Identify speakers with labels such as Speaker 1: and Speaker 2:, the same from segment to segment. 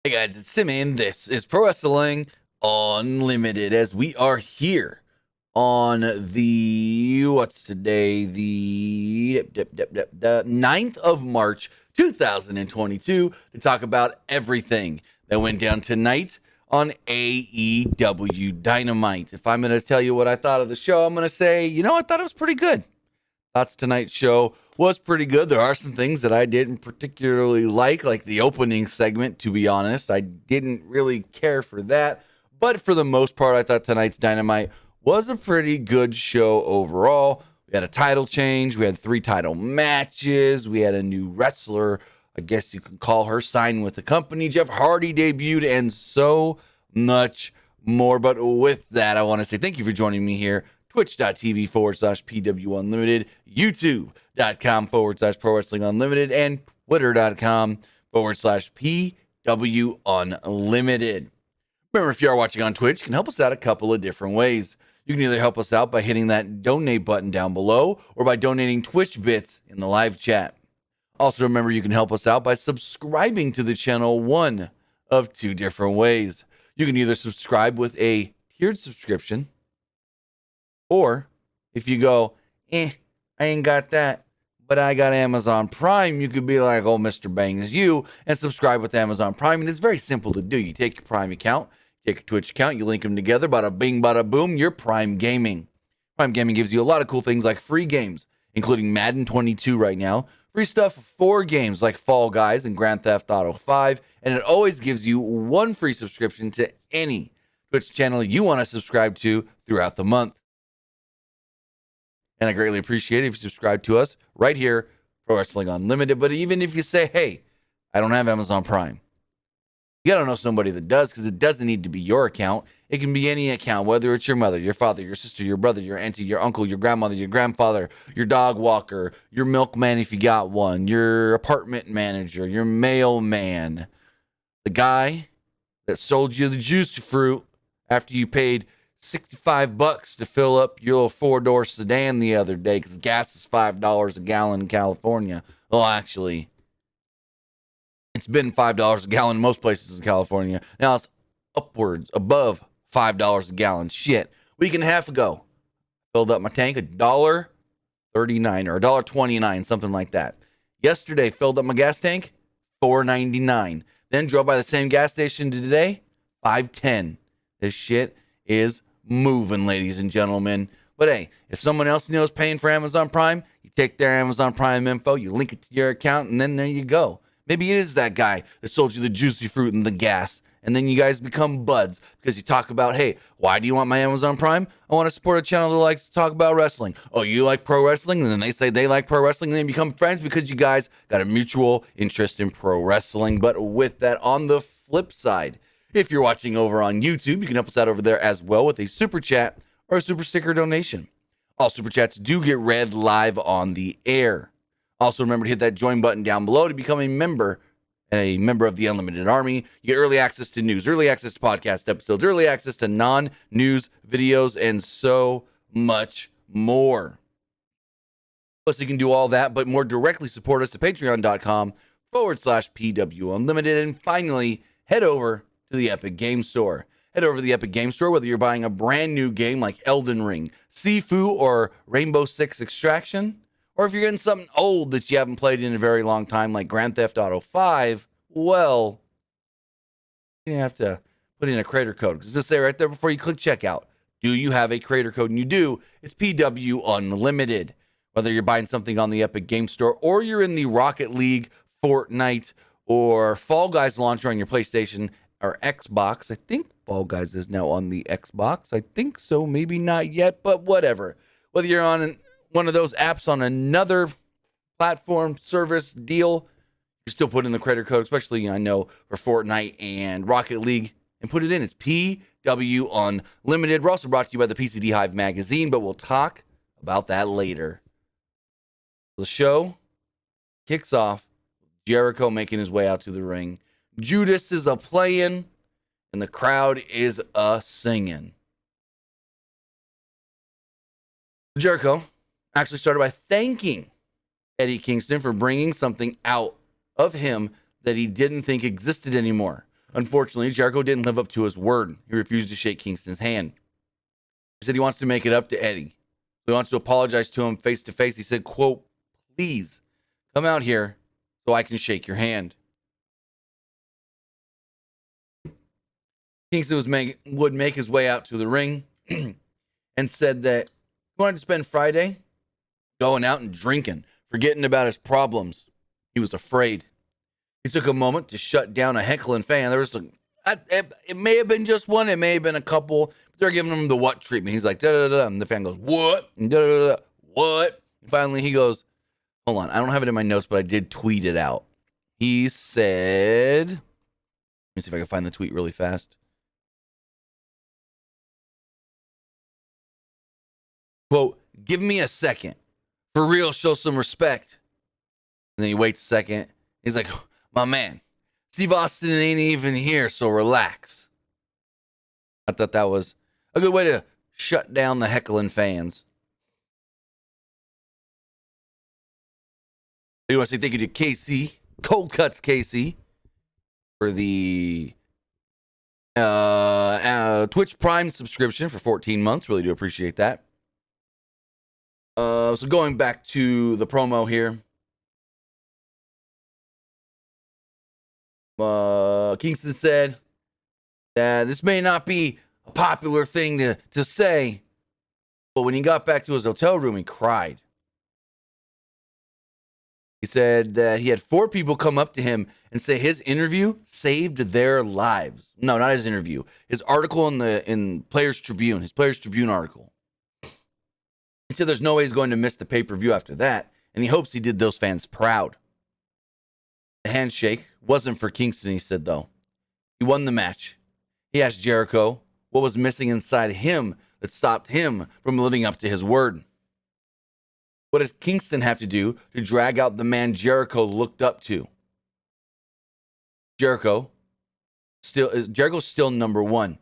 Speaker 1: Hey guys, it's Simmy, and this is Pro Wrestling Unlimited as we are here on the, what's today, the 9th of March, 2022, to talk about everything that went down tonight on AEW Dynamite. If I'm going to tell you what I thought of the show, I'm going to say, I thought it was pretty good. Thoughts tonight's show was pretty good. There are some things that I didn't particularly like the opening segment, to be honest. I didn't really care for that. But for the most part, I thought tonight's Dynamite was a pretty good show overall. We had a title change. We had 3 title matches. We had a new wrestler, I guess you can call her, sign with the company. Jeff Hardy debuted and so much more. But with that, I want to say thank you for joining me here. Twitch.tv/PW Unlimited, YouTube.com/Pro Wrestling Unlimited, and Twitter.com/PW Unlimited. Remember, if you are watching on Twitch, you can help us out a couple of different ways. You can either help us out by hitting that donate button down below or by donating Twitch bits in the live chat. Also, remember, you can help us out by subscribing to the channel one of 2 different ways. You can either subscribe with a tiered subscription, or if you go, I ain't got that, but I got Amazon Prime, you could be like, oh, Mr. Bang is you, and subscribe with Amazon Prime. And it's very simple to do. You take your Prime account, take your Twitch account, you link them together, bada bing, bada boom, you're Prime Gaming. Prime Gaming gives you a lot of cool things like free games, including Madden 22 right now, free stuff for games like Fall Guys and Grand Theft Auto 5, and it always gives you 1 free subscription to any Twitch channel you want to subscribe to throughout the month. And I greatly appreciate it if you subscribe to us right here, Pro Wrestling Unlimited. But even if you say, hey, I don't have Amazon Prime, you got to know somebody that does, because it doesn't need to be your account. It can be any account, whether it's your mother, your father, your sister, your brother, your auntie, your uncle, your grandmother, your grandfather, your dog walker, your milkman if you got one, your apartment manager, your mailman, the guy that sold you the juicy fruit after you paid $65 to fill up your little 4-door sedan the other day because gas is $5 a gallon in California. Well, actually, it's been $5 a gallon in most places in California. Now it's upwards, above $5 a gallon. Shit. A week and a half ago, filled up my tank $1.39 or $1.29, something like that. Yesterday, filled up my gas tank $4.99. Then drove by the same gas station today, $5.10. This shit is moving, ladies and gentlemen. But hey, if someone else knows paying for Amazon Prime, you take their Amazon Prime info, you link it to your account, and then there you go. Maybe it is that guy that sold you the juicy fruit and the gas, and then you guys become buds because you talk about, hey, why do you want my Amazon Prime? I want to support a channel that likes to talk about wrestling. Oh, you like pro wrestling? And then they say they like pro wrestling, and then become friends because you guys got a mutual interest in pro wrestling. But with that, on the flip side, if you're watching over on YouTube, you can help us out over there as well with a super chat or a super sticker donation. All super chats do get read live on the air. Also, remember to hit that join button down below to become a member of the Unlimited Army. You get early access to news, early access to podcast episodes, early access to non-news videos, and so much more. Plus, you can do all that, but more directly support us at patreon.com/PW Unlimited. And finally, head over to the Epic Game Store. Head over to the Epic Game Store, whether you're buying a brand new game like Elden Ring, Sifu, or Rainbow Six Extraction, or if you're getting something old that you haven't played in a very long time like Grand Theft Auto 5, well, you have to put in a creator code. Because it'll say right there before you click checkout, do you have a creator code? And you do. It's PW Unlimited. Whether you're buying something on the Epic Game Store or you're in the Rocket League, Fortnite, or Fall Guys launcher on your PlayStation or Xbox. I think Fall Guys is now on the Xbox. I think so. Maybe not yet, but whatever. Whether you're on one of those apps on another platform, service, deal, you still put in the creator code, especially, I know, for Fortnite and Rocket League, and put it in. It's PW Unlimited. We're also brought to you by the PCD Hive magazine, but we'll talk about that later. The show kicks off with Jericho making his way out to the ring. Judas is a-playing, and the crowd is a-singing. Jericho actually started by thanking Eddie Kingston for bringing something out of him that he didn't think existed anymore. Unfortunately, Jericho didn't live up to his word. He refused to shake Kingston's hand. He said he wants to make it up to Eddie. He wants to apologize to him face to face. He said, quote, please come out here so I can shake your hand. Kingston would make his way out to the ring and said that he wanted to spend Friday going out and drinking, forgetting about his problems. He was afraid. He took a moment to shut down a heckling fan. There was it may have been just one, it may have been a couple. They're giving him the what treatment. He's like, da da da, and the fan goes, what? And da da da, what? And finally, he goes, hold on, I don't have it in my notes, but I did tweet it out. He said, let me see if I can find the tweet really fast. Quote, give me a second. For real, show some respect. And then he waits a second. He's like, my man, Steve Austin ain't even here, so relax. I thought that was a good way to shut down the heckling fans. I want to say thank you to KC, Cold Cuts KC, for the Twitch Prime subscription for 14 months. Really do appreciate that. So going back to the promo here. Kingston said that this may not be a popular thing to say, but when he got back to his hotel room, he cried. He said that he had 4 people come up to him and say his interview saved their lives. No, not his interview. His article in Players Tribune, his Players Tribune article. He said there's no way he's going to miss the pay-per-view after that, and he hopes he did those fans proud. The handshake wasn't for Kingston, he said, though. He won the match. He asked Jericho what was missing inside him that stopped him from living up to his word. What does Kingston have to do to drag out the man Jericho looked up to? Jericho's still number one.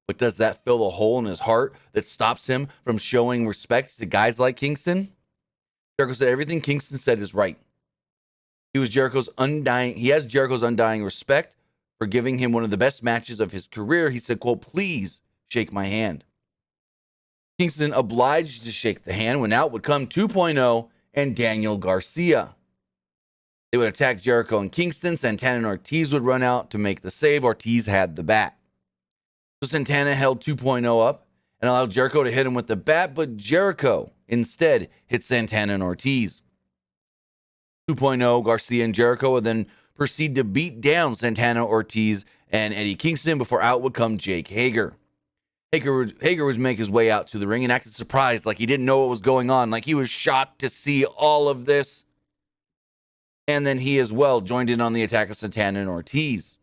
Speaker 1: But does that fill a hole in his heart that stops him from showing respect to guys like Kingston? Jericho said everything Kingston said is right. He has Jericho's undying respect for giving him one of the best matches of his career. He said, quote, please shake my hand. Kingston obliged to shake the hand when out would come 2.0 and Daniel Garcia. They would attack Jericho and Kingston. Santana and Ortiz would run out to make the save. Ortiz had the bat. So Santana held 2.0 up and allowed Jericho to hit him with the bat, but Jericho instead hit Santana and Ortiz. 2.0, Garcia and Jericho would then proceed to beat down Santana, Ortiz, and Eddie Kingston before out would come Jake Hager. Hager would make his way out to the ring and acted surprised, like he didn't know what was going on, like he was shocked to see all of this. And then he as well joined in on the attack of Santana and Ortiz.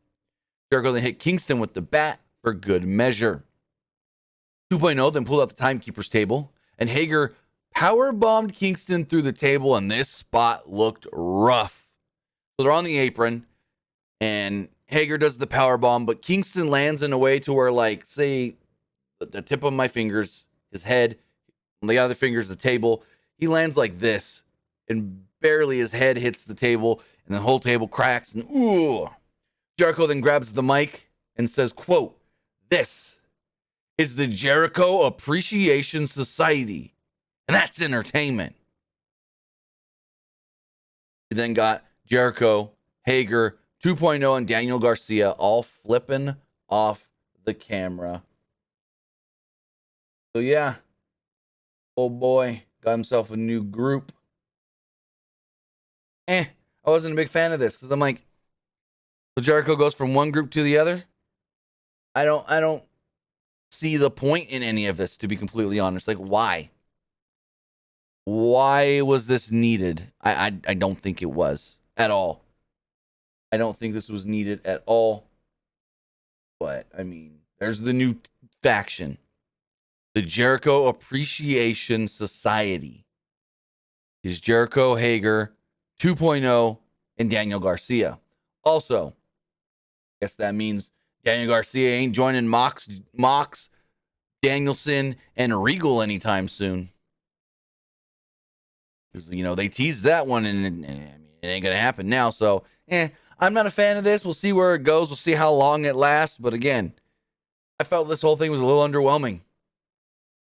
Speaker 1: Jericho then hit Kingston with the bat for good measure. 2.0 then pulled out the timekeeper's table, and Hager power bombed Kingston through the table, and this spot looked rough. So they're on the apron, and Hager does the power bomb, but Kingston lands in a way to where, like, say, the tip of my fingers, his head, and the other fingers, the table, he lands like this, and barely his head hits the table, and the whole table cracks, and ooh. Jericho then grabs the mic and says, quote, this is the Jericho Appreciation Society, and that's entertainment. He then got Jericho, Hager, 2.0, and Daniel Garcia all flipping off the camera. So yeah, old boy got himself a new group. I wasn't a big fan of this because I'm like, so Jericho goes from one group to the other. I don't see the point in any of this, to be completely honest. Like, why? Why was this needed? I don't think it was at all. I don't think this was needed at all. But, I mean, there's the new faction. The Jericho Appreciation Society. Is Jericho, Hager, 2.0, and Daniel Garcia. Also, I guess that means Daniel Garcia ain't joining Mox, Danielson, and Regal anytime soon. Because, you know, they teased that one, and it ain't going to happen now. So, I'm not a fan of this. We'll see where it goes. We'll see how long it lasts. But again, I felt this whole thing was a little underwhelming.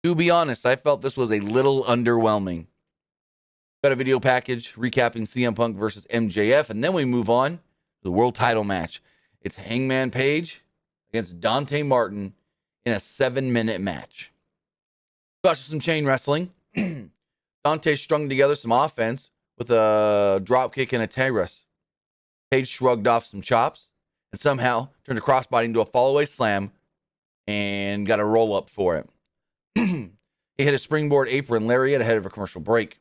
Speaker 1: To be honest, I felt this was a little underwhelming. Got a video package recapping CM Punk versus MJF, and then we move on to the world title match. It's Hangman Page against Dante Martin in a 7-minute match. Got some chain wrestling. Dante strung together some offense with a drop kick and a terrace. Page shrugged off some chops and somehow turned a crossbody into a fallaway slam and got a roll up for it. He hit a springboard apron lariat ahead of a commercial break.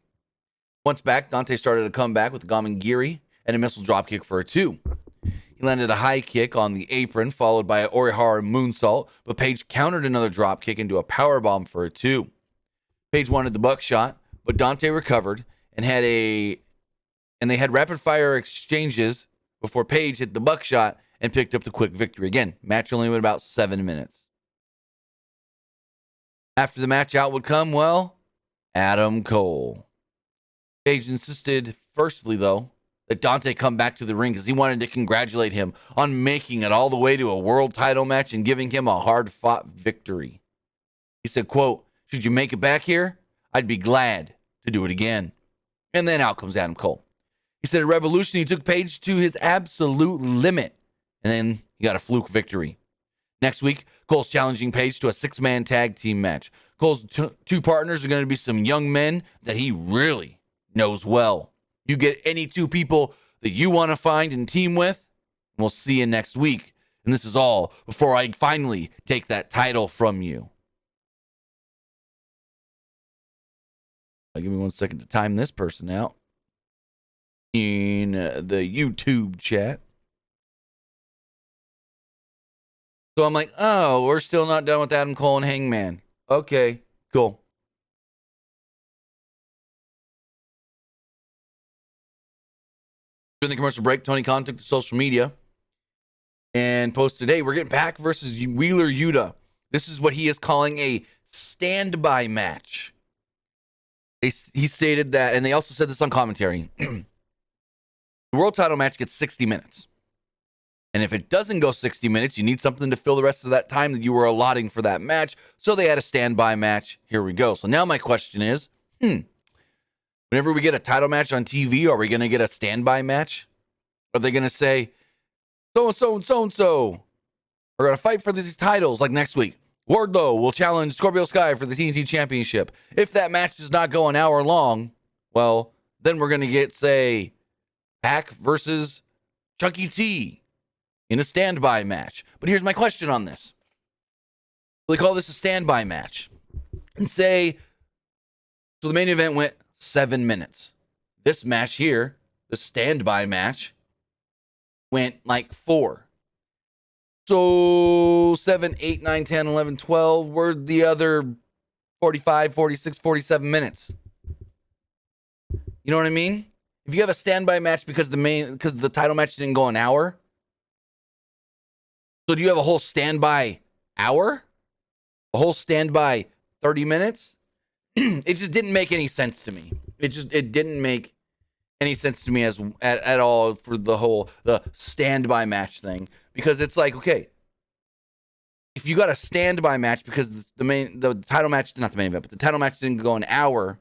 Speaker 1: Once back, Dante started a comeback with a Gamengiri and a missile dropkick for a 2. He landed a high kick on the apron, followed by an Orihara moonsault, but Page countered another dropkick into a powerbomb for a 2. Page wanted the buckshot, but Dante recovered and they had rapid fire exchanges before Page hit the buckshot and picked up the quick victory. Again, match only went about 7 minutes. After the match out would come, well, Adam Cole. Page insisted, firstly, though, that Dante come back to the ring because he wanted to congratulate him on making it all the way to a world title match and giving him a hard-fought victory. He said, quote, "Should you make it back here, I'd be glad to do it again." And then out comes Adam Cole. He said at Revolution, he took Page to his absolute limit, and then he got a fluke victory. Next week, Cole's challenging Page to a 6-man tag team match. Cole's two partners are going to be some young men that he really knows well. You get any 2 people that you want to find and team with, and we'll see you next week. And this is all before I finally take that title from you. Give me 1 second to time this person out in the YouTube chat. So I'm like, oh, we're still not done with Adam Cole and Hangman. Okay, cool. During the commercial break, Tony Khan took to social media and posted, hey, we're getting Pac versus Wheeler Yuta. This is what he is calling a standby match. He stated that, and they also said this on commentary. The world title match gets 60 minutes. And if it doesn't go 60 minutes, you need something to fill the rest of that time that you were allotting for that match. So they had a standby match. Here we go. So now my question is, whenever we get a title match on TV, are we going to get a standby match? Are they going to say, so-and-so and so-and-so are going to fight for these titles like next week? Wardlow will challenge Scorpio Sky for the TNT Championship. If that match does not go an hour long, well, then we're going to get, say, Pac versus Chucky T in a standby match. But here's my question on this. We call this a standby match. And say, so the main event went 7 minutes. This match here, the standby match, went like 4. So 7, 8, 9, 10, 11, 12. Where's the other 45, 46, 47 minutes? You know what I mean? If you have a standby match because the title match didn't go an hour, so do you have a whole standby hour? A whole standby 30 minutes? It just didn't make any sense to me. It didn't make any sense to me at all for the standby match thing, because it's like, okay, if you got a standby match because the title match, not the main event, but the title match didn't go an hour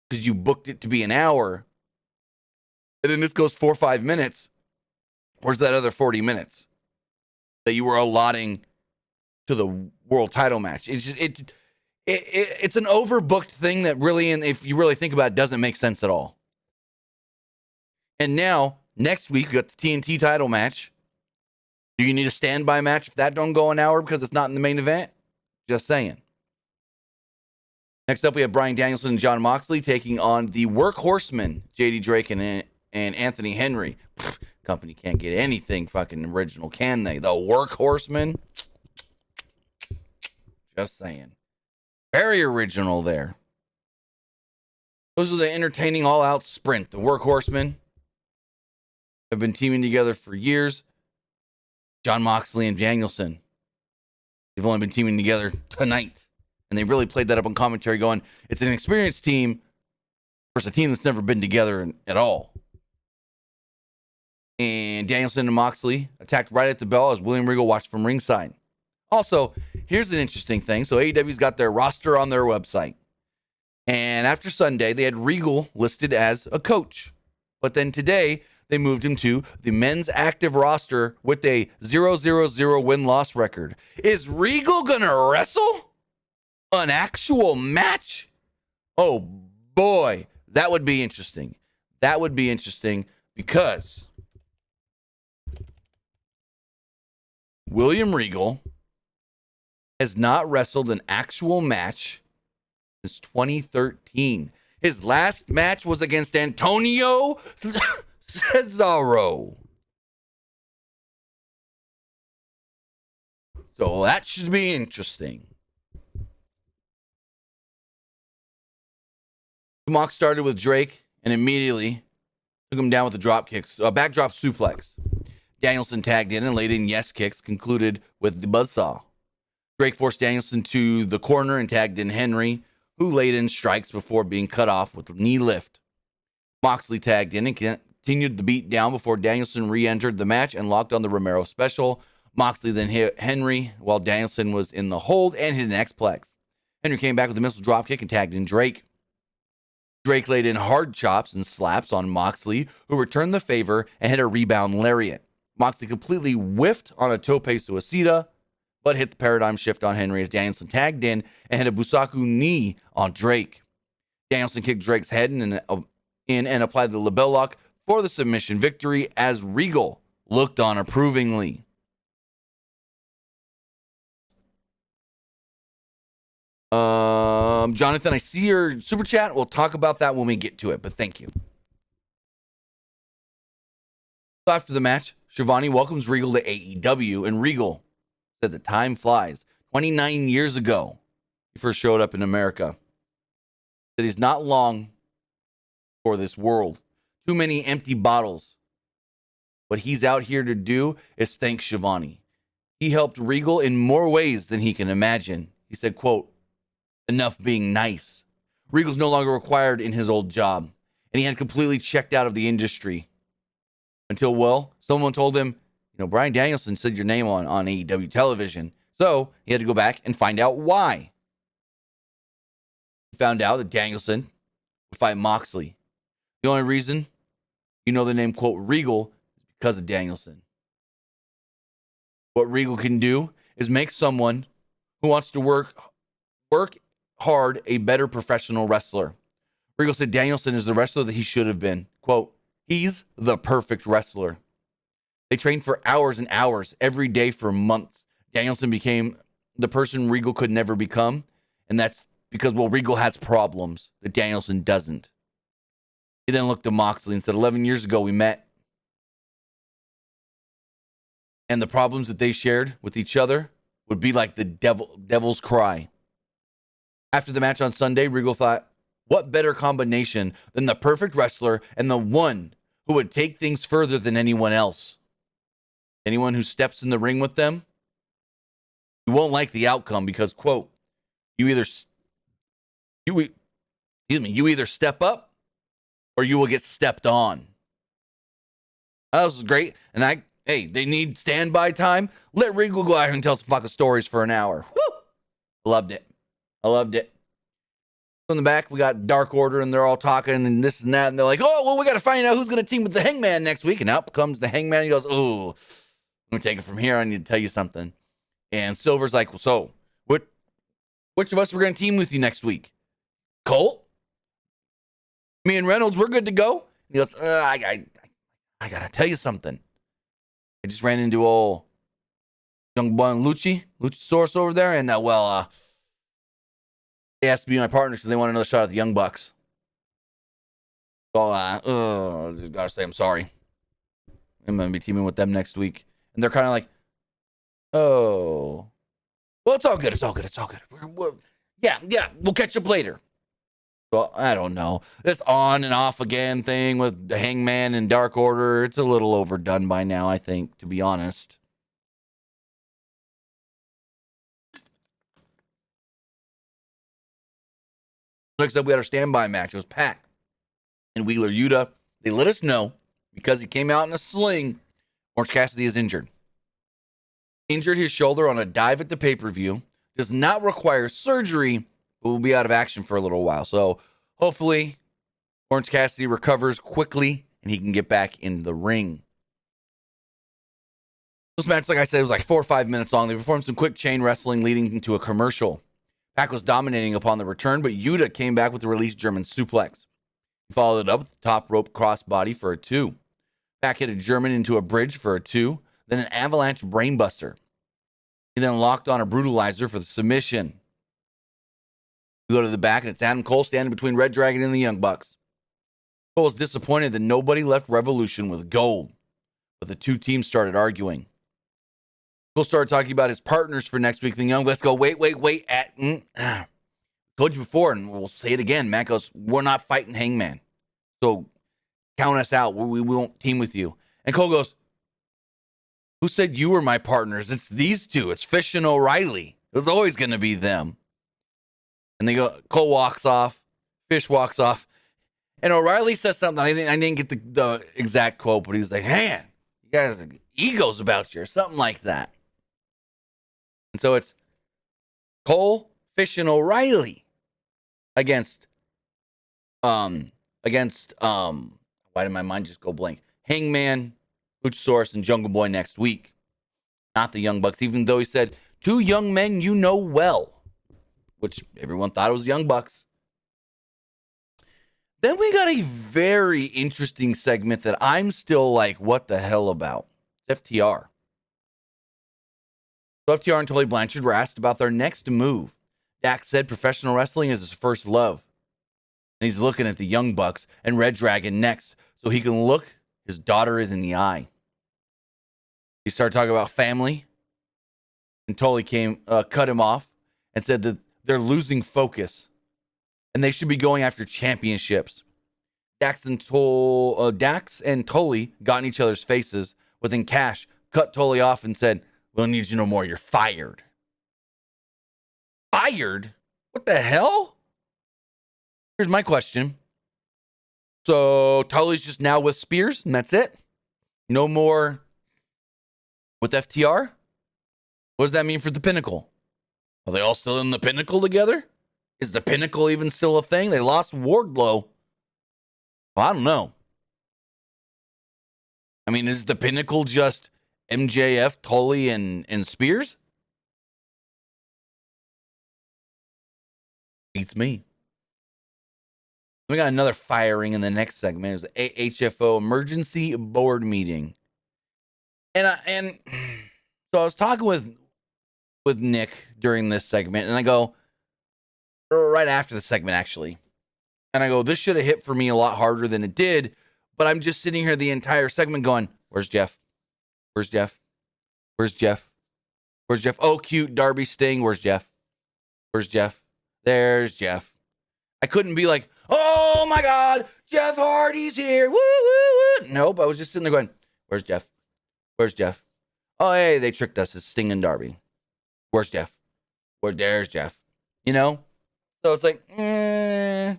Speaker 1: because you booked it to be an hour, and then this goes 4 or 5 minutes, where's that other 40 minutes that you were allotting to the world title match? It's an overbooked thing that really, and if you really think about it, doesn't make sense at all. And now, next week, we got the TNT title match. Do you need a standby match if that don't go an hour because it's not in the main event? Just saying. Next up, we have Bryan Danielson and Jon Moxley taking on the Workhorsemen, JD Drake and Anthony Henry. Company can't get anything fucking original, can they? The Workhorsemen? Just saying. Very original there. Those are the entertaining all-out sprint. The Workhorsemen have been teaming together for years. Jon Moxley and Danielson. They've only been teaming together tonight. And they really played that up on commentary going, it's an experienced team versus a team that's never been together at all. And Danielson and Moxley attacked right at the bell as William Regal watched from ringside. Also, here's an interesting thing. So AEW's got their roster on their website. And after Sunday, they had Regal listed as a coach. But then today, they moved him to the men's active roster with a 0-0-0 win-loss record. Is Regal going to wrestle an actual match? Oh, boy. That would be interesting. That would be interesting because William Regal has not wrestled an actual match since 2013. His last match was against Antonio Cesaro. So that should be interesting. Mox started with Drake and immediately took him down with a backdrop suplex. Danielson tagged in and laid in yes kicks, concluded with the buzzsaw. Drake forced Danielson to the corner and tagged in Henry, who laid in strikes before being cut off with a knee lift. Moxley tagged in and continued the beat down before Danielson re-entered the match and locked on the Romero special. Moxley then hit Henry while Danielson was in the hold and hit an X-Plex. Henry came back with a missile dropkick and tagged in Drake. Drake laid in hard chops and slaps on Moxley, who returned the favor and hit a rebound lariat. Moxley completely whiffed on a tope suicida, but hit the paradigm shift on Henry as Danielson tagged in and hit a Busaku knee on Drake. Danielson kicked Drake's head in and applied the label lock for the submission victory as Regal looked on approvingly. Jonathan, I see your super chat. We'll talk about that when we get to it, but thank you. After the match, Shivani welcomes Regal to AEW, and Regal said the time flies. 29 years ago, he first showed up in America. That he's not long for this world. Too many empty bottles. What he's out here to do is thank Shivani. He helped Regal in more ways than he can imagine. He said, quote, enough being nice. Regal's no longer required in his old job, and he had completely checked out of the industry. Until, well, someone told him, Bryan Danielson said your name on AEW television. So he had to go back and find out why. He found out that Danielson would fight Moxley. The only reason the name, quote, Regal is because of Danielson. What Regal can do is make someone who wants to work hard a better professional wrestler. Regal said Danielson is the wrestler that he should have been. Quote, he's the perfect wrestler. They trained for hours and hours every day for months. Danielson became the person Regal could never become, and that's because, Regal has problems that Danielson doesn't. He then looked at Moxley and said, 11 years ago we met, and the problems that they shared with each other would be like the devil's cry. After the match on Sunday, Regal thought, what better combination than the perfect wrestler and the one who would take things further than anyone else? Anyone who steps in the ring with them, you won't like the outcome because, quote, you either step up or you will get stepped on. That was great. And they need standby time. Let Regal go out here and tell some fucking stories for an hour. Woo! I loved it. In the back, we got Dark Order, and they're all talking and this and that. And they're like, we got to find out who's going to team with the Hangman next week. And out comes the Hangman. And he goes, I'm going to take it from here. I need to tell you something. And Silver's like, which of us we're going to team with you next week? Colt? Me and Reynolds, we're good to go? And he goes, I got to tell you something. I just ran into old young bun Luchasaurus over there. And, they asked to be my partners because they want another shot at the Young Bucks. So, I just got to say I'm sorry. I'm going to be teaming with them next week. And they're kind of like, well, it's all good. We'll catch up later. So, I don't know. This on and off again thing with the Hangman and Dark Order, it's a little overdone by now, I think, to be honest. Next up, we had our standby match. It was Pac and Wheeler Yuta. They let us know because he came out in a sling, Orange Cassidy is injured. Injured his shoulder on a dive at the pay-per-view. Does not require surgery, but will be out of action for a little while. So hopefully Orange Cassidy recovers quickly and he can get back in the ring. This match, like I said, was like 4 or 5 minutes long. They performed some quick chain wrestling leading into a commercial. Pac was dominating upon the return, but Yuta came back with the released German suplex. He followed it up with the top rope crossbody for a 2. Pac hit a German into a bridge for a 2, then an avalanche brainbuster. He then locked on a brutalizer for the submission. We go to the back, and it's Adam Cole standing between Red Dragon and the Young Bucks. Cole was disappointed that nobody left Revolution with gold, but the two teams started arguing. Cole started talking about his partners for next week. The Young Bucks go, wait. Told you before, and we'll say it again. Matt goes, we're not fighting Hangman. So count us out. We won't team with you. And Cole goes, who said you were my partners? It's these two. It's Fish and O'Reilly. It was always going to be them. And they go, Cole walks off. Fish walks off. And O'Reilly says something. I didn't get the exact quote, but he's like, man, you guys have egos about you or something like that. And so it's Cole, Fish, and O'Reilly against why did my mind just go blank? Hangman, Luchasaurus, and Jungle Boy next week. Not the Young Bucks, even though he said, 2 young men you know well, which everyone thought it was Young Bucks. Then we got a very interesting segment that I'm still like, what the hell about? FTR. So FTR and Tully Blanchard were asked about their next move. Dax said professional wrestling is his first love. And he's looking at the Young Bucks and Red Dragon next so he can look his daughter is in the eye. He started talking about family. And Tully cut him off and said that they're losing focus and they should be going after championships. Dax and Tully got in each other's faces, but then Cash cut Tully off and said, we don't need you no more. You're fired. Fired? What the hell? Here's my question. So Tully's just now with Spears and that's it? No more with FTR? What does that mean for the Pinnacle? Are they all still in the Pinnacle together? Is the Pinnacle even still a thing? They lost Wardlow. Well, I don't know. I mean, is the Pinnacle just MJF, Tully, and Spears? Beats me. We got another firing in the next segment. It was the AHFO emergency board meeting. And so I was talking with Nick during this segment, and I go, right after the segment, actually. And I go, this should have hit for me a lot harder than it did, but I'm just sitting here the entire segment going, where's Jeff? Where's Jeff? Where's Jeff? Where's Jeff? Oh, cute Darby Sting. Where's Jeff? Where's Jeff? There's Jeff. I couldn't be like, oh my God, Jeff Hardy's here. Woo, woo, woo. Nope, I was just sitting there going, where's Jeff? Where's Jeff? Oh, hey, they tricked us. It's Sting and Darby. Where's Jeff? There's Jeff. You know? So it's like, Matt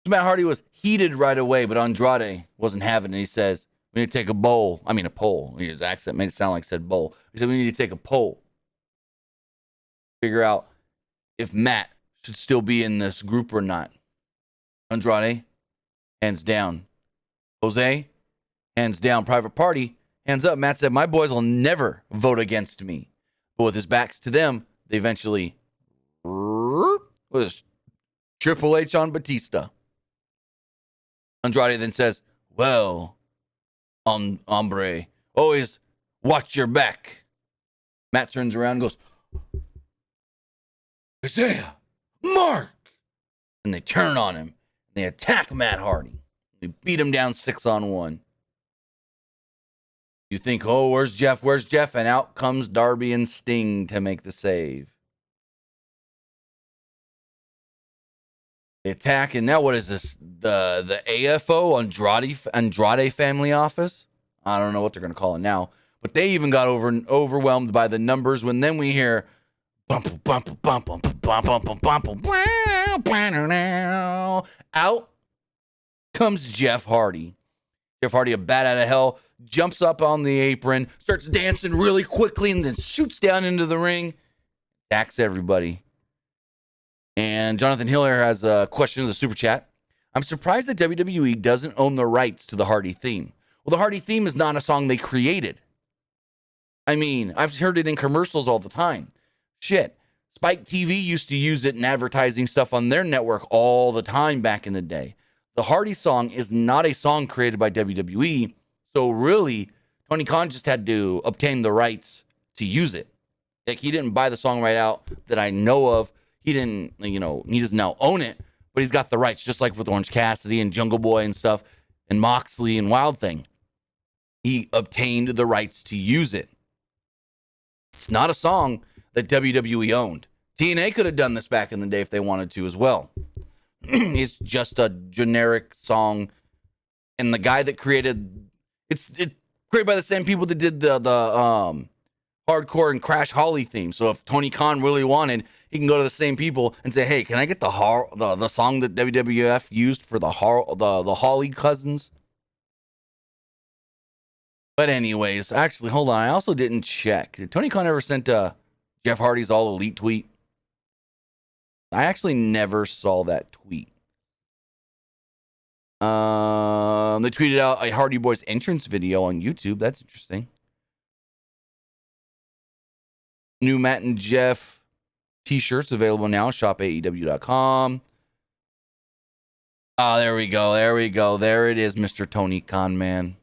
Speaker 1: Hardy was heated right away, but Andrade wasn't having it. He says, we need to take a poll. His accent made it sound like he said bowl. He said, we need to take a poll. Figure out if Matt should still be in this group or not. Andrade, hands down. Jose, hands down. Private Party, hands up. Matt said, my boys will never vote against me. But with his backs to them, they eventually was Triple H on Batista. Andrade then says, well, hombre, always watch your back. Matt turns around and goes, Isaiah, Mark. And they turn on him. They attack Matt Hardy. They beat him down 6-on-1. You think, oh, where's Jeff? Where's Jeff? And out comes Darby and Sting to make the save. They attack, and now what is this? The AFO, Andrade Family Office? I don't know what they're going to call it now. But they even got overwhelmed by the numbers when then we hear out comes Jeff Hardy. Jeff Hardy, a bat out of hell, jumps up on the apron, starts dancing really quickly, and then shoots down into the ring, attacks everybody. And Jonathan Hiller has a question in the super chat. I'm surprised that WWE doesn't own the rights to the Hardy theme. Well, the Hardy theme is not a song they created. I mean, I've heard it in commercials all the time. Shit. Spike TV used to use it in advertising stuff on their network all the time back in the day. The Hardy song is not a song created by WWE, so really, Tony Khan just had to obtain the rights to use it. Like, he didn't buy the song right out that I know of. He didn't, he doesn't now own it, but he's got the rights, just like with Orange Cassidy and Jungle Boy and stuff, and Moxley and Wild Thing. He obtained the rights to use it. It's not a song that WWE owned. TNA could have done this back in the day if they wanted to as well. It's just a generic song, and the guy that created it's created by the same people that did the hardcore and Crash Holly theme. So if Tony Khan really wanted, he can go to the same people and say, "Hey, can I get the song that WWF used for the Holly cousins?" But anyways, actually, hold on. I also didn't check. Did Tony Khan ever sent Jeff Hardy's All Elite tweet? I actually never saw that tweet. They tweeted out a Hardy Boys entrance video on YouTube. That's interesting. New Matt and Jeff T-shirts available now. Shop AEW.com. Oh, there we go. There we go. There it is, Mr. Tony Khan, man.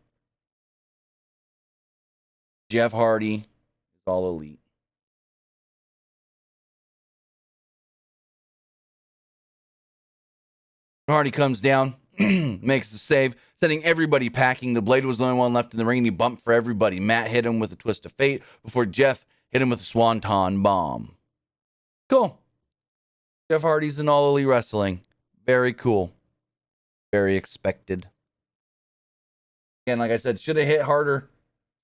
Speaker 1: Jeff Hardy is All Elite. Hardy comes down, makes the save, sending everybody packing. The Blade was the only one left in the ring, and he bumped for everybody. Matt hit him with a twist of fate before Jeff hit him with a swanton bomb. Cool. Jeff Hardy's in All Elite Wrestling. Very cool. Very expected. Again, like I said, should have hit harder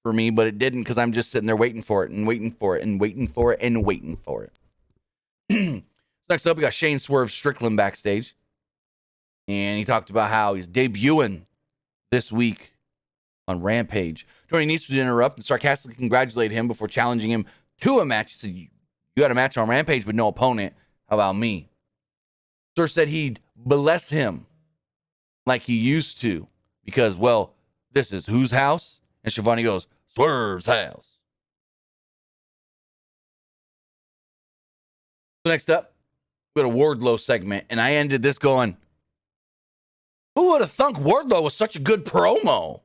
Speaker 1: for me, but it didn't because I'm just sitting there waiting for it and waiting for it and waiting for it and waiting for it. Next up, we got Shane Swerve Strickland backstage. And he talked about how he's debuting this week on Rampage. Tony needs to interrupt and sarcastically congratulate him before challenging him to a match. He said, you got a match on Rampage with no opponent. How about me? Swerve said he'd bless him like he used to because, well, this is whose house? And Shivani goes, Swerve's house. So next up, we got a Wardlow segment, and I ended this going, who would have thunk Wardlow was such a good promo?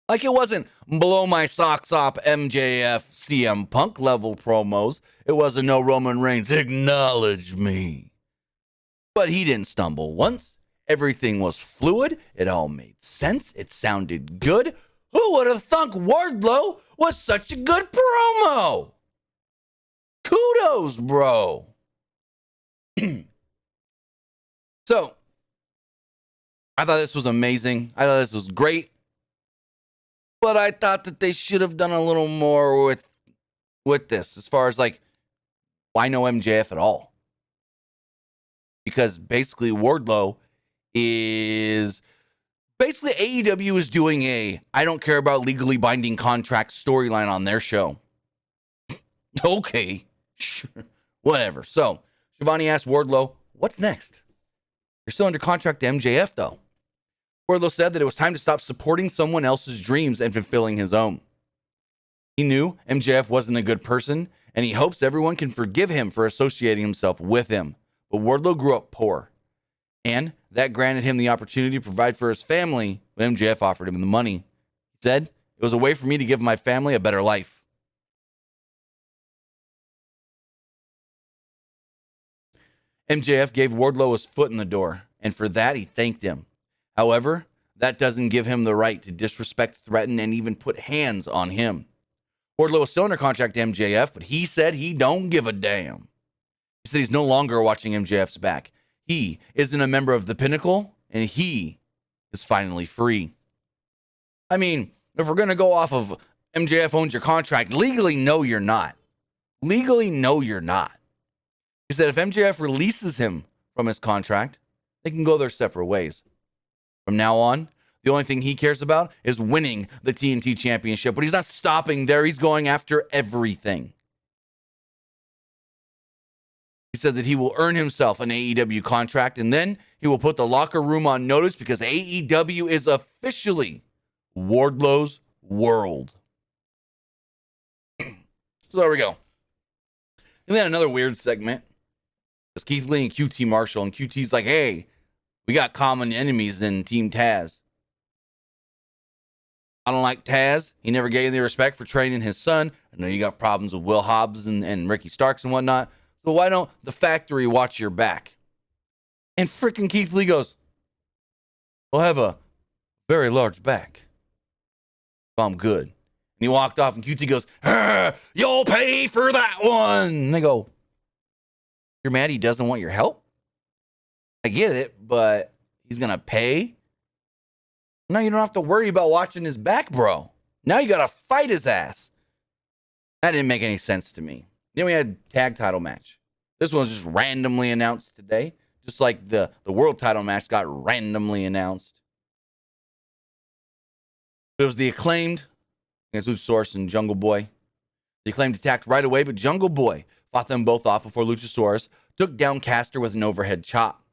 Speaker 1: Like, it wasn't blow my socks off MJF CM Punk level promos. It wasn't no Roman Reigns, acknowledge me. But he didn't stumble once. Everything was fluid. It all made sense. It sounded good. Who would have thunk Wardlow was such a good promo? Kudos, bro. So, I thought this was amazing. I thought this was great. But I thought that they should have done a little more with this as far as, like, why no MJF at all? Because basically Wardlow is... Basically, AEW is doing a I don't care about legally binding contract storyline on their show. Okay. Sure. Whatever. So, Shivani asked Wardlow, what's next? You're still under contract to MJF, though. Wardlow said that it was time to stop supporting someone else's dreams and fulfilling his own. He knew MJF wasn't a good person, and he hopes everyone can forgive him for associating himself with him. But Wardlow grew up poor, and that granted him the opportunity to provide for his family when MJF offered him the money. He said, it was a way for me to give my family a better life. MJF gave Wardlow his foot in the door, and for that he thanked him. However, that doesn't give him the right to disrespect, threaten, and even put hands on him. Wardlow was still under contract to MJF, but he said he don't give a damn. He said he's no longer watching MJF's back. He isn't a member of the Pinnacle, and he is finally free. I mean, if we're going to go off of MJF owns your contract, legally, no, you're not. Legally, no, you're not. He said if MJF releases him from his contract, they can go their separate ways. From now on, The only thing he cares about is winning the TNT Championship, but he's not stopping there. He's going after everything. He said that he will earn himself an AEW contract, and then he will put the locker room on notice because AEW is officially Wardlow's world. So there we go. Then we had another weird segment. It's Keith Lee and QT Marshall, and QT's like, hey, we got common enemies in Team Taz. I don't like Taz. He never gave any respect for training his son. I know you got problems with Will Hobbs and Ricky Starks and whatnot. So why don't the factory watch your back? And freaking Keith Lee goes, we'll have a very large back. I'm good. And he walked off, and QT goes, you'll pay for that one. And they go, you're mad he doesn't want your help? I get it, but he's going to pay? Now you don't have to worry about watching his back, bro. Now you got to fight his ass. That didn't make any sense to me. Then we had tag title match. This one was just randomly announced today. Just like the world title match got randomly announced. It was the Acclaimed against Luchasaurus and Jungle Boy. The Acclaimed attacked right away, but Jungle Boy fought them both off before Luchasaurus took down Caster with an overhead chop.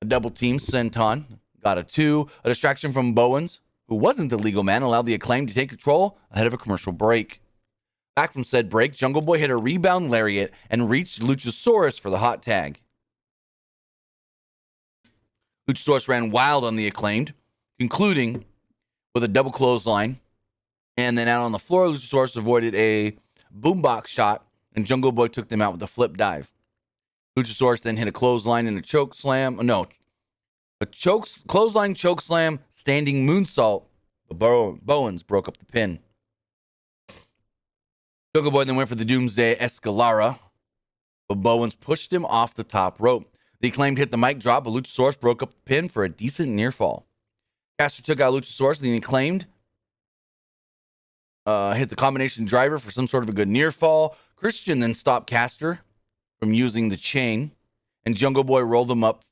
Speaker 1: A double team senton got a 2. A distraction from Bowens, who wasn't the legal man, allowed the Acclaimed to take control ahead of a commercial break. Back from said break, Jungle Boy hit a rebound lariat and reached Luchasaurus for the hot tag. Luchasaurus ran wild on the Acclaimed, concluding with a double clothesline. And then out on the floor, Luchasaurus avoided a boombox shot, and Jungle Boy took them out with a flip dive. Luchasaurus then hit a clothesline and a choke slam. No, clothesline choke slam, standing moonsault. But Bowens broke up the pin. Jungle Boy then went for the Doomsday Escalara, but Bowens pushed him off the top rope. The Acclaimed hit the mic drop, but Luchasaurus broke up the pin for a decent near fall. Caster took out Luchasaurus, and the Acclaimed hit the combination driver for some sort of a good near fall. Christian then stopped Caster from using the chain, and Jungle Boy rolled up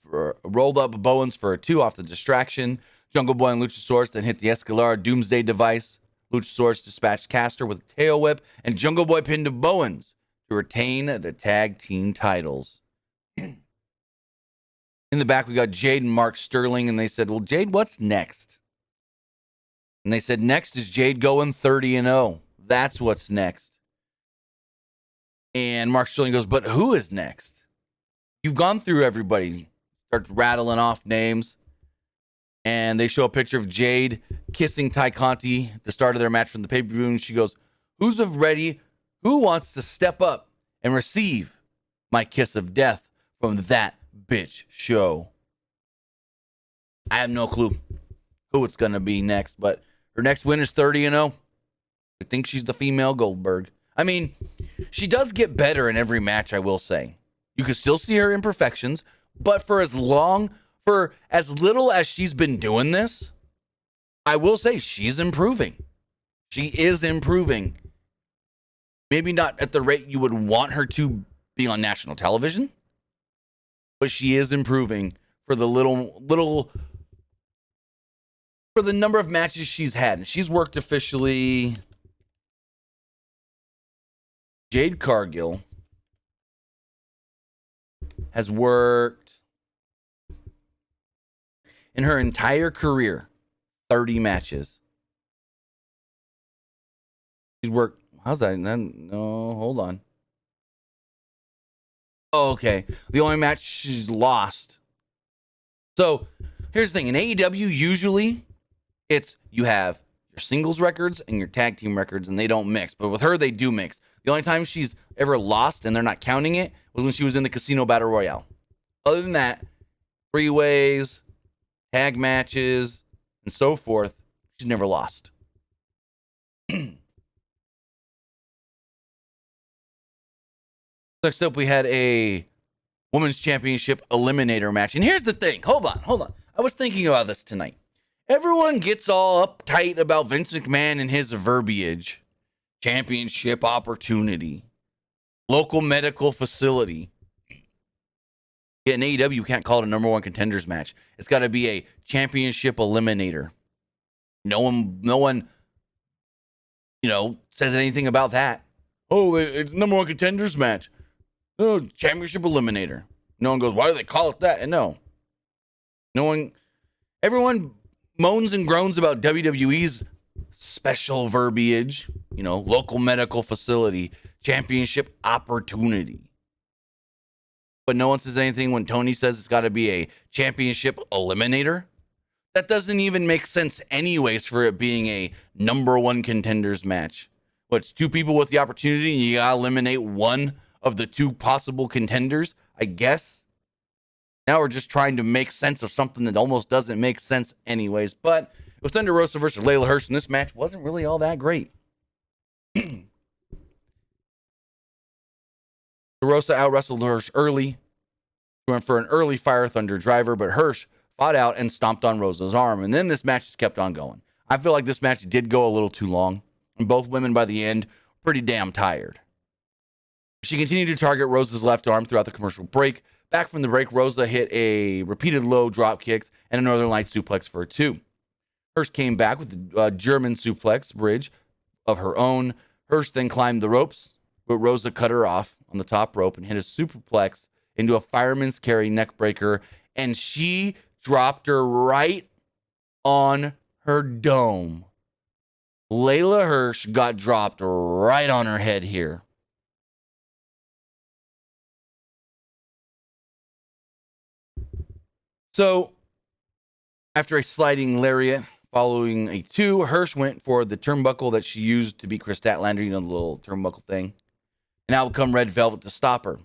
Speaker 1: Bowens for a 2 off the distraction. Jungle Boy and Luchasaurus then hit the Escalara Doomsday device. Luchasaurus dispatched Caster with a tail whip, and Jungle Boy pinned Bowens to retain the tag team titles. In the back, we got Jade and Mark Sterling, and they said, well, Jade, what's next? And they said, next is Jade going 30-0. That's what's next. And Mark Sterling goes, but who is next? You've gone through everybody. Starts rattling off names. And they show a picture of Jade kissing Ty Conti at the start of their match from the pay-per-view. And she goes, who's ready? Who wants to step up and receive my kiss of death from that bitch show? I have no clue who it's going to be next. But her next win is 30-0. I think she's the female Goldberg. I mean, she does get better in every match, I will say. You can still see her imperfections. But for as little as she's been doing this, I will say she's improving. She is improving. Maybe not at the rate you would want her to be on national television, but she is improving for the for the number of matches she's had. And she's worked officially. Jade Cargill has worked in her entire career 30 matches. She's worked. How's that? No, hold on. Oh, okay. The only match she's lost. So here's the thing. In AEW, usually it's you have your singles records and your tag team records, and they don't mix. But with her, they do mix. The only time she's ever lost, and they're not counting it, was when she was in the Casino Battle Royale. Other than that, freeways, tag matches, and so forth, she's never lost. Next up, we had a Women's Championship Eliminator match. And here's the thing. Hold on. I was thinking about this tonight. Everyone gets all uptight about Vince McMahon and his verbiage. Championship opportunity. Local medical facility. Yeah, in AEW, you can't call it a number one contenders match. It's got to be a championship eliminator. No one, says anything about that. Oh, it's number one contenders match. Oh, championship eliminator. No one goes, why do they call it that? And no one, everyone moans and groans about WWE's special verbiage, local medical facility, championship opportunity. But no one says anything when Tony says it's got to be a championship eliminator. That doesn't even make sense anyways for it being a number one contenders match. It's two people with the opportunity and you got to eliminate one of the two possible contenders, I guess. Now we're just trying to make sense of something that almost doesn't make sense anyways. But it was Thunder Rosa versus Layla Hirsch, and this match wasn't really all that great. Rosa out-wrestled Hirsch early. She went for an early Fire Thunder driver, but Hirsch fought out and stomped on Rosa's arm. And then this match just kept on going. I feel like this match did go a little too long. And both women by the end, pretty damn tired. She continued to target Rosa's left arm throughout the commercial break. Back from the break, Rosa hit a repeated low drop kicks and a Northern Light suplex for a 2. Hirsch came back with a German suplex bridge of her own. Hirsch then climbed the ropes, but Rosa cut her off on the top rope and hit a superplex into a fireman's carry neck breaker, and she dropped her right on her dome. Layla Hirsch got dropped right on her head here. So, after a sliding lariat following a 2, Hirsch went for the turnbuckle that she used to beat Chris Statlander, the little turnbuckle thing. And out would come Red Velvet to stop her.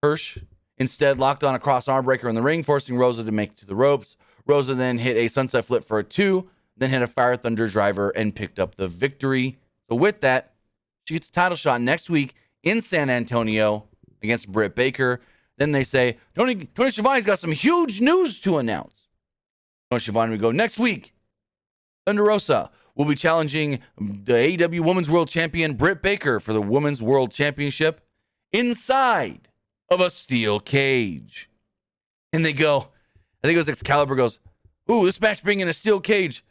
Speaker 1: Hirsch instead locked on a cross arm breaker in the ring, forcing Rosa to make it to the ropes. Rosa then hit a sunset flip for a 2, then hit a Fire Thunder driver and picked up the victory. So with that, she gets a title shot next week in San Antonio against Britt Baker. Then they say, Tony Schiavone's got some huge news to announce. Tony Schiavone would go, next week, Thunder Rosa will be challenging the AEW Women's World Champion Britt Baker for the Women's World Championship inside of a steel cage. And they go, I think it was Excalibur goes, ooh, this match being in a steel cage.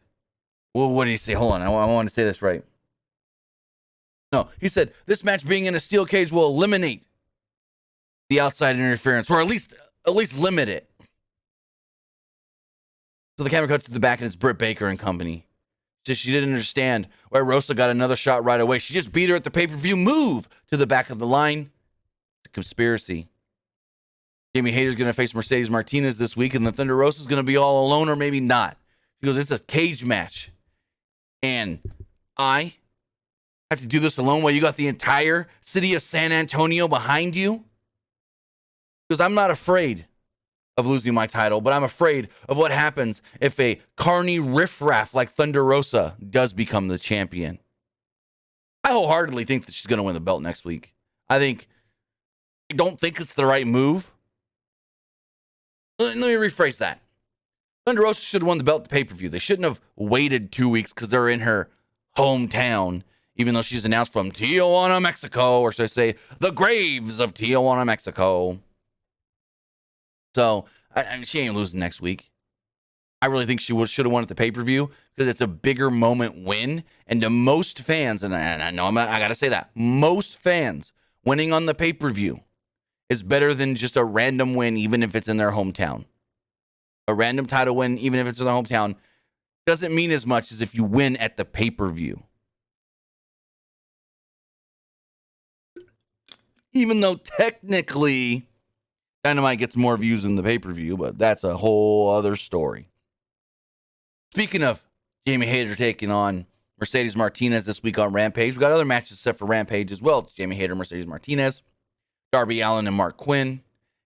Speaker 1: Well, what did he say? Hold on, I want to say this right. No, he said, this match being in a steel cage will eliminate the outside interference, or at least limit it. So the camera cuts to the back, and it's Britt Baker and company. Just she didn't understand why Rosa got another shot right away. She just beat her at the pay-per-view. Move to the back of the line. It's a conspiracy. Jamie Hayter's going to face Mercedes Martinez this week, and the Thunder Rosa's going to be all alone, or maybe not. She goes, it's a cage match. And I have to do this alone while you got the entire city of San Antonio behind you? Because I'm not afraid of losing my title, but I'm afraid of what happens if a carny riffraff like Thunder Rosa does become the champion. I wholeheartedly think that she's going to win the belt next week. I don't think it's the right move. Let me rephrase that. Thunder Rosa should have won the belt at the pay-per-view. They shouldn't have waited 2 weeks because they're in her hometown, even though she's announced from Tijuana, Mexico, or should I say the graves of Tijuana, Mexico. So, she ain't losing next week. I really think she should have won at the pay-per-view because it's a bigger moment win. And to most fans, and I know I got to say that, most fans winning on the pay-per-view is better than just a random win, even if it's in their hometown. A random title win, even if it's in their hometown, doesn't mean as much as if you win at the pay-per-view. Even though technically Dynamite gets more views than the pay-per-view, but that's a whole other story. Speaking of Jamie Hayter taking on Mercedes Martinez this week on Rampage, we got other matches set for Rampage as well. It's Jamie Hayter, Mercedes Martinez, Darby Allin and Mark Quinn,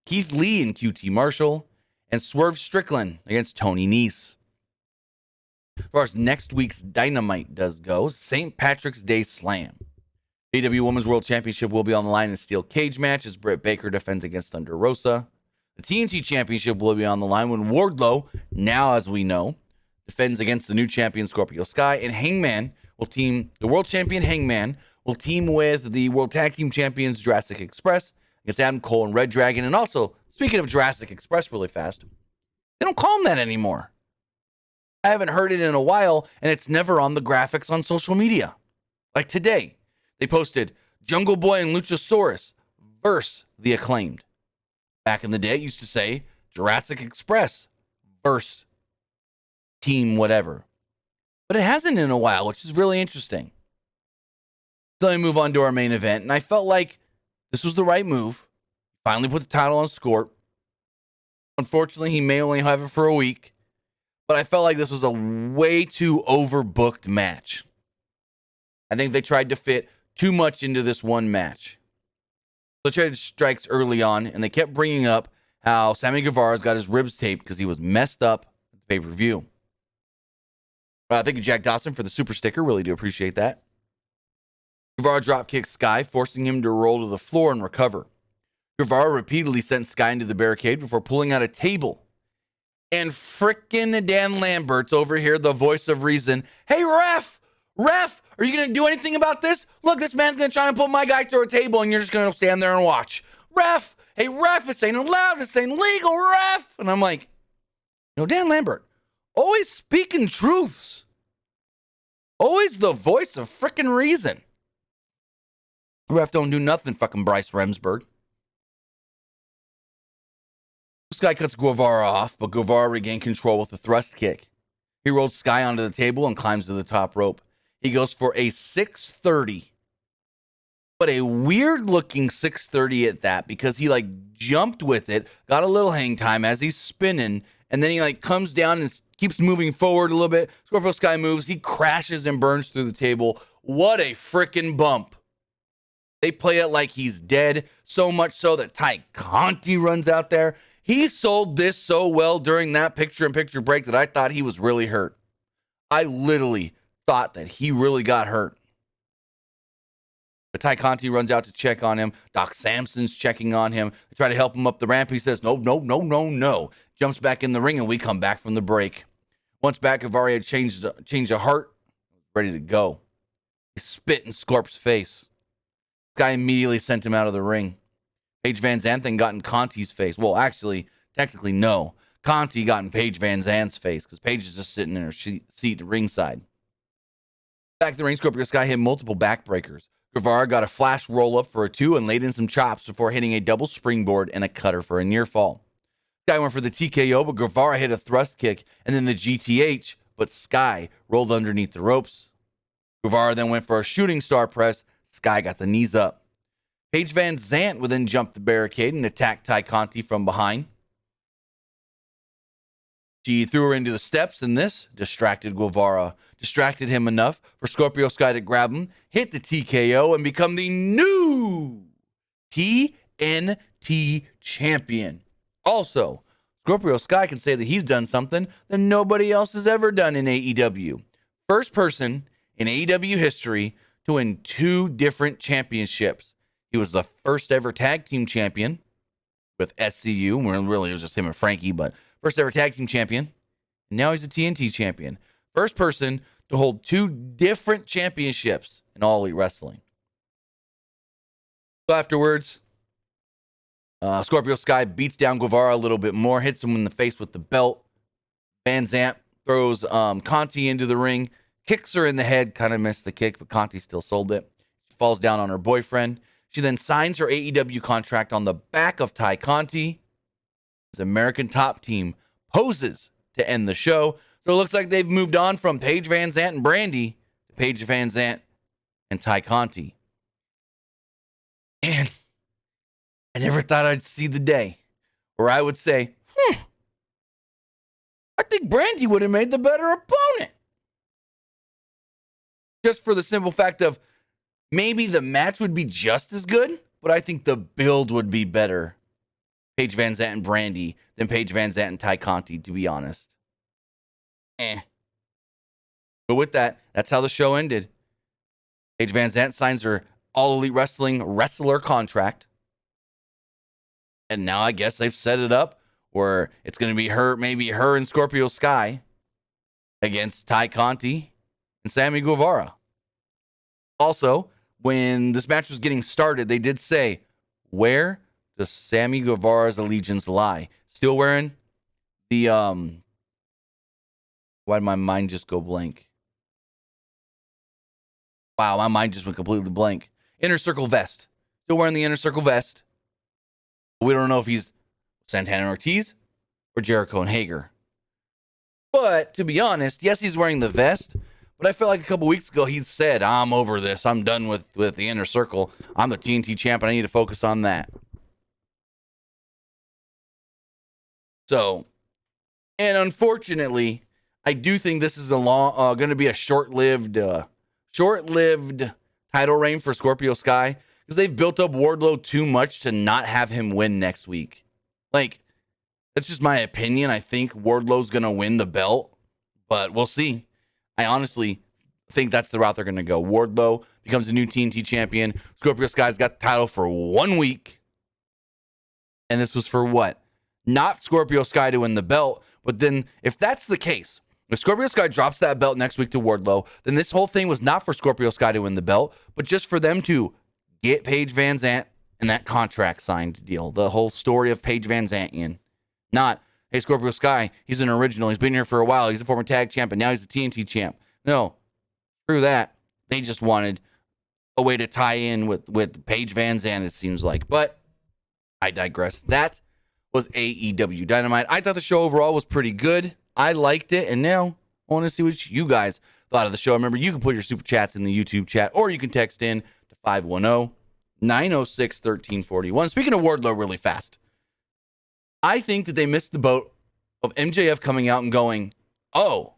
Speaker 1: Keith Lee and QT Marshall, and Swerve Strickland against Tony Nese. As far as next week's Dynamite does go, St. Patrick's Day Slam. AEW Women's World Championship will be on the line in a steel cage match as Britt Baker defends against Thunder Rosa. The TNT Championship will be on the line when Wardlow, now as we know, defends against the new champion Scorpio Sky, and Hangman will team, the world champion Hangman will team with the World Tag Team Champions Jurassic Express against Adam Cole and Red Dragon. And also, speaking of Jurassic Express really fast, they don't call them that anymore. I haven't heard it in a while, and it's never on the graphics on social media. Like today, they posted Jungle Boy and Luchasaurus versus the Acclaimed. Back in the day, it used to say Jurassic Express versus Team whatever. But it hasn't in a while, which is really interesting. So I move on to our main event, and I felt like this was the right move. Finally put the title on Scorp. Unfortunately, he may only have it for a week, but I felt like this was a way too overbooked match. I think they tried to fit too much into this one match. They traded strikes early on, and they kept bringing up how Sammy Guevara's got his ribs taped because he was messed up at the pay-per-view. Thank you, Jack Dawson, for the super sticker. Really do appreciate that. Guevara dropkicked Sky, forcing him to roll to the floor and recover. Guevara repeatedly sent Sky into the barricade before pulling out a table. And frickin' Dan Lambert's over here, the voice of reason. Hey, ref! Ref! Are you going to do anything about this? Look, this man's going to try and put my guy through a table, and you're just going to stand there and watch. Ref! Hey, ref, this ain't allowed. This ain't legal, ref! And I'm like, no, Dan Lambert, always speaking truths. Always the voice of frickin' reason. Ref don't do nothing, fucking Bryce Remsburg. Sky cuts Guevara off, but Guevara regained control with a thrust kick. He rolled Sky onto the table and climbs to the top rope. He goes for a 630. But a weird-looking 630 at that, because he, jumped with it, got a little hang time as he's spinning, and then he, comes down and keeps moving forward a little bit. Scorpio Sky moves. He crashes and burns through the table. What a frickin' bump. They play it like he's dead, so much so that Ty Conti runs out there. He sold this so well during that picture-in-picture break that I thought he was really hurt. I literally thought that he really got hurt. But Ty Conti runs out to check on him. Doc Samson's checking on him. They try to help him up the ramp. He says, no. Jumps back in the ring, and we come back from the break. Once back, Guevara had changed a heart. Ready to go. He spit in Scorp's face. Guy immediately sent him out of the ring. Paige Van Zandt then got in Conti's face. Well, actually, technically, no. Conti got in Paige Van Zandt's face because Paige is just sitting in her seat ringside. Back to the ring, Scorpio Sky hit multiple backbreakers. Guevara got a flash roll-up for a 2 and laid in some chops before hitting a double springboard and a cutter for a near fall. Sky went for the TKO, but Guevara hit a thrust kick and then the GTH, but Sky rolled underneath the ropes. Guevara then went for a shooting star press. Sky got the knees up. Paige Van Zandt would then jump the barricade and attack Ty Conti from behind. She threw her into the steps, and this distracted Guevara. Distracted him enough for Scorpio Sky to grab him, hit the TKO, and become the new TNT champion. Also, Scorpio Sky can say that he's done something that nobody else has ever done in AEW. First person in AEW history to win 2 different championships. He was the first ever tag team champion with SCU, where really it was just him and Frankie, but first ever tag team champion. And now he's a TNT champion. First person to hold 2 different championships in All Elite Wrestling. So afterwards, Scorpio Sky beats down Guevara a little bit more, hits him in the face with the belt. Van Zandt throws Conti into the ring, kicks her in the head, kind of missed the kick, but Conti still sold it. She falls down on her boyfriend. She then signs her AEW contract on the back of Ty Conti. His American Top Team poses to end the show. So it looks like they've moved on from Paige Van Zandt and Brandy to Paige Van Zandt and Ty Conti. And I never thought I'd see the day where I would say, I think Brandy would have made the better opponent. Just for the simple fact of maybe the match would be just as good, but I think the build would be better. Paige Van Zandt and Brandy than Paige Van Zandt and Ty Conti, to be honest. But with that, that's how the show ended. Paige Van Zandt signs her All Elite Wrestling wrestler contract. And now I guess they've set it up where it's going to be maybe her and Scorpio Sky against Ty Conti and Sammy Guevara. Also, when this match was getting started, they did say, where does Sammy Guevara's allegiance lie? Still wearing the Why did my mind just go blank? Wow, my mind just went completely blank. Inner Circle vest. Still wearing the Inner Circle vest. We don't know if he's Santana and Ortiz or Jericho and Hager. But to be honest, yes, he's wearing the vest. But I felt like a couple weeks ago he said, I'm over this. I'm done with the Inner Circle. I'm the TNT champ and I need to focus on that. So, and unfortunately, I do think this is going to be a short-lived title reign for Scorpio Sky because they've built up Wardlow too much to not have him win next week. Like, that's just my opinion. I think Wardlow's going to win the belt, but we'll see. I honestly think that's the route they're going to go. Wardlow becomes the new TNT champion. Scorpio Sky's got the title for 1 week. And this was for what? Not Scorpio Sky to win the belt, but then if that's the case, if Scorpio Sky drops that belt next week to Wardlow, then this whole thing was not for Scorpio Sky to win the belt, but just for them to get Paige Van Zant and that contract signed deal. The whole story of Paige Van Zant in. Not, hey, Scorpio Sky, he's an original. He's been here for a while. He's a former tag champ, and now he's the TNT champ. No, screw that. They just wanted a way to tie in with Paige Van Zant, it seems like. But I digress. That was AEW Dynamite. I thought the show overall was pretty good. I liked it, and now I want to see what you guys thought of the show. Remember, you can put your super chats in the YouTube chat, or you can text in to 510-906-1341. Speaking of Wardlow really fast, I think that they missed the boat of MJF coming out and going, oh,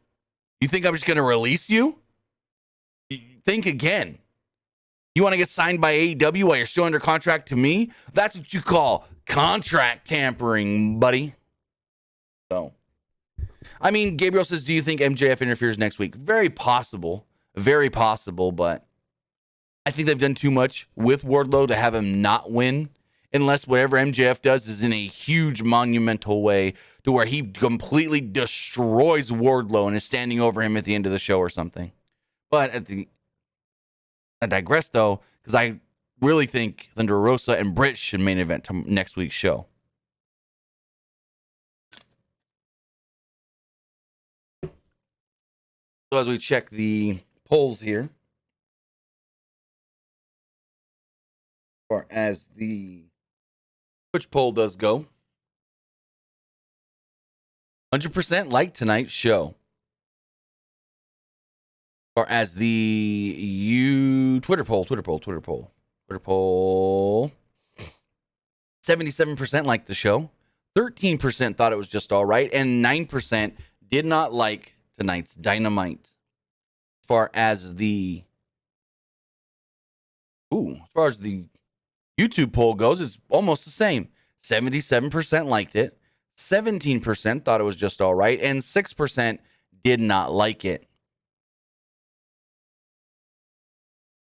Speaker 1: you think I'm just going to release you? Think again. You want to get signed by AEW while you're still under contract to me? That's what you call contract tampering, buddy. So, I mean, Gabriel says, do you think MJF interferes next week? Very possible, but I think they've done too much with Wardlow to have him not win, unless whatever MJF does is in a huge monumental way to where he completely destroys Wardlow and is standing over him at the end of the show or something. But I digress, though, because I really think Thunder Rosa and Britt should main event to next week's show. So as we check the polls here, as far as the Twitch poll does go, 100% like tonight's show. As far as the Twitter poll, 77% liked the show, 13% thought it was just all right, and 9% did not like tonight's Dynamite. As far as the YouTube poll goes, it's almost the same. 77% liked it, 17% thought it was just all right, and 6% did not like it.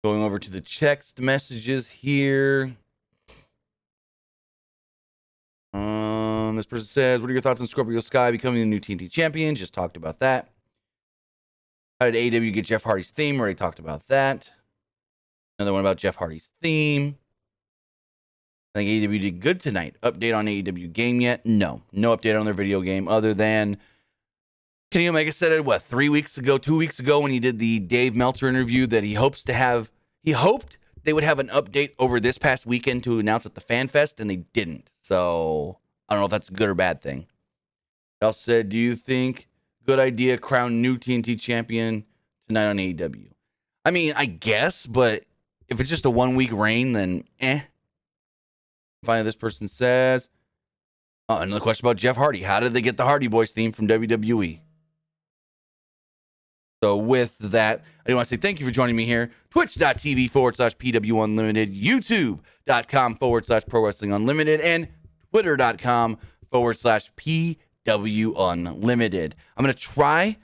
Speaker 1: Going over to the text messages here. This person says, what are your thoughts on Scorpio Sky becoming the new TNT champion? Just talked about that. How did AEW get Jeff Hardy's theme? Already talked about that. Another one about Jeff Hardy's theme. I think AEW did good tonight. Update on AEW game yet? No. No update on their video game other than Kenny Omega said it, 2 weeks ago when he did the Dave Meltzer interview that he hoped they would have an update over this past weekend to announce at the Fan Fest, and they didn't. So I don't know if that's a good or bad thing. He also said, do you think good idea crown new TNT champion tonight on AEW? I mean, I guess, but if it's just a 1 week reign, then Finally, this person says, another question about Jeff Hardy. How did they get the Hardy Boys theme from WWE? So with that, I do want to say thank you for joining me here. Twitch.tv/PW Unlimited, YouTube.com/Pro Wrestling Unlimited, and Twitter.com/PW Unlimited. I'm going to try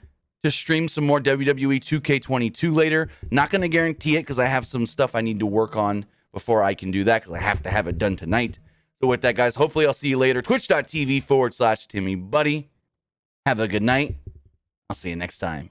Speaker 1: to stream some more WWE 2K22 later. Not going to guarantee it because I have some stuff I need to work on before I can do that because I have to have it done tonight. So with that, guys, hopefully I'll see you later. Twitch.tv/TimmyBuddy. Have a good night. I'll see you next time.